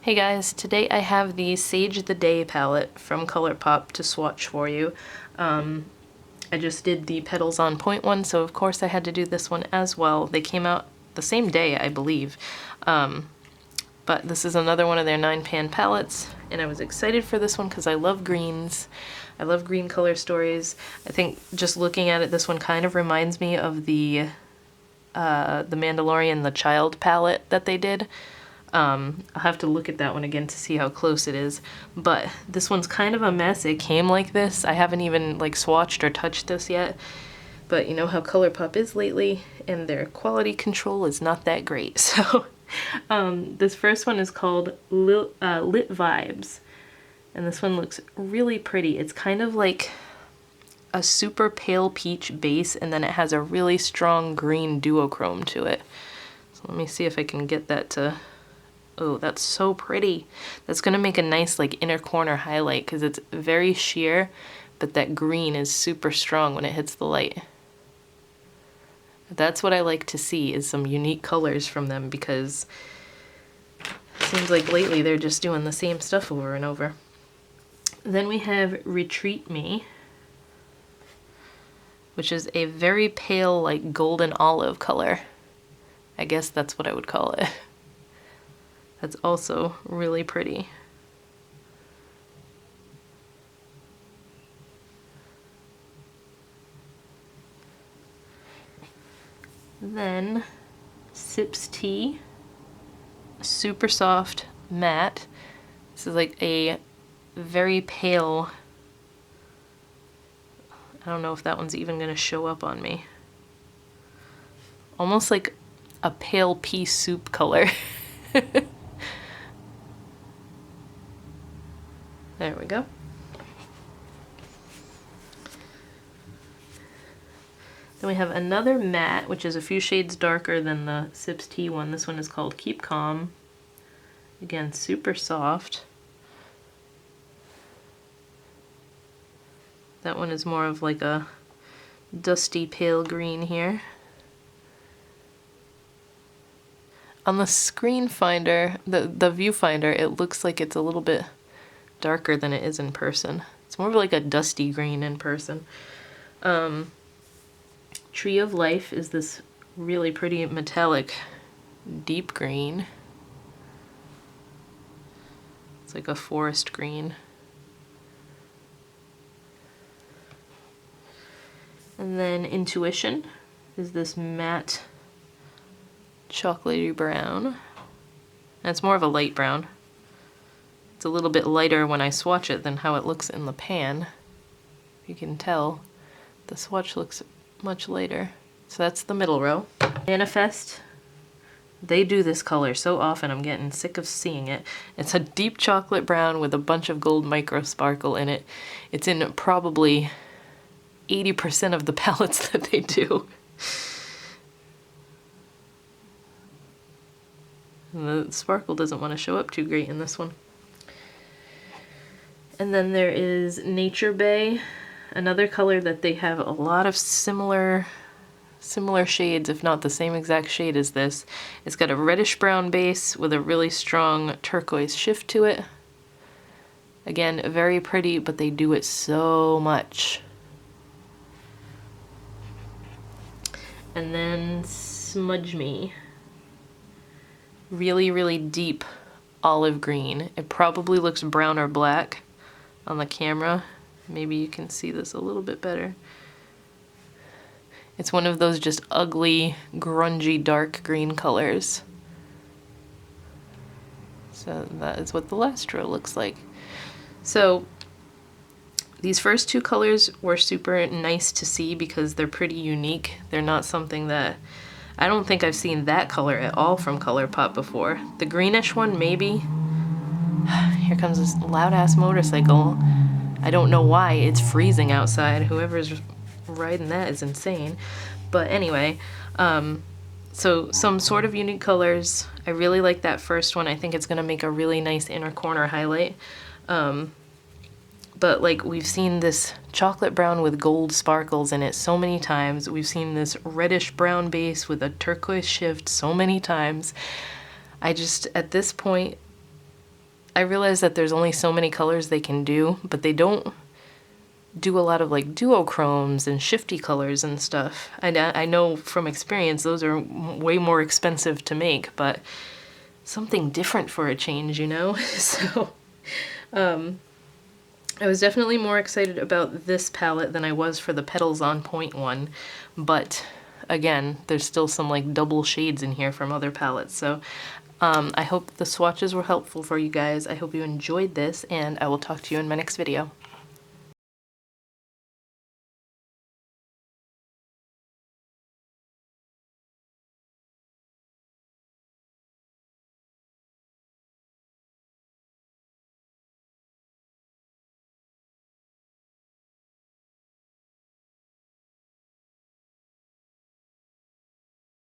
Hey guys, today I have the Sage the Day palette from Colourpop to swatch for you. I just did the Petals on Point one, so of course I had to do this one as well. They came out the same day, I believe. But this is another one of their 9-pan palettes, and I was excited for this one because I love greens. I love green color stories. I think just looking at it, this one kind of reminds me of the Mandalorian The Child palette that they did. I'll have to look at that one again to see how close it is, but this one's kind of a mess. It came like this. I haven't even like swatched or touched this yet, but you know how Colourpop is lately, and their quality control is not that great. So this first one is called Lit Vibes, and this one looks really pretty. It's kind of like a super pale peach base, and then it has a really strong green duochrome to it. So let me see if I can get that to... Oh, that's so pretty. That's gonna make a nice like inner corner highlight because it's very sheer, but that green is super strong when it hits the light. That's what I like to see, is some unique colors from them, because it seems like lately they're just doing the same stuff over and over. Then we have Retreat Me, which is a very pale like golden olive color. I guess that's what I would call it. That's also really pretty. Then Sips Tea, super soft matte. This is like a very pale, I don't know if that one's even gonna show up on me. Almost like a pale pea soup color. There we go. Then we have another matte, which is a few shades darker than the Sips Tea one. This one is called Keep Calm. Again, super soft. That one is more of like a dusty pale green here. On the screen finder, the viewfinder, it looks like it's a little bit darker than it is in person. It's more of like a dusty green in person. Tree of Life is this really pretty metallic deep green. It's like a forest green. And then Intuition is this matte chocolatey brown. And it's more of a light brown. It's a little bit lighter when I swatch it than how it looks in the pan. You can tell the swatch looks much lighter. So that's the middle row. Manifest, they do this color so often, I'm getting sick of seeing it. It's a deep chocolate brown with a bunch of gold micro sparkle in it. It's in probably 80% of the palettes that they do. And the sparkle doesn't want to show up too great in this one. And then there is Nature Bay, another color that they have a lot of similar shades, if not the same exact shade as this. It's got a reddish brown base with a really strong turquoise shift to it. Again, very pretty, but they do it so much. And then Smudge Me. Really, really deep olive green. It probably looks brown or black on the camera. Maybe you can see this a little bit better. It's one of those just ugly, grungy, dark green colors. So that is what the last row looks like. So these first two colors were super nice to see because they're pretty unique. They're not something that... I don't think I've seen that color at all from Colourpop before. The greenish one, maybe. Here comes this loud-ass motorcycle. I don't know why. It's freezing outside. Whoever's riding that is insane. But anyway, so some sort of unique colors. I really like that first one. I think it's gonna make a really nice inner corner highlight. But like, we've seen this chocolate brown with gold sparkles in it so many times. We've seen this reddish brown base with a turquoise shift so many times. I just, at this point, I realize that there's only so many colors they can do, but they don't do a lot of like duochromes and shifty colors and stuff. I know from experience those are way more expensive to make, but something different for a change, you know? So I was definitely more excited about this palette than I was for the Petals on Point one, but again, there's still some like double shades in here from other palettes. So I hope the swatches were helpful for you guys. I hope you enjoyed this, and I will talk to you in my next video.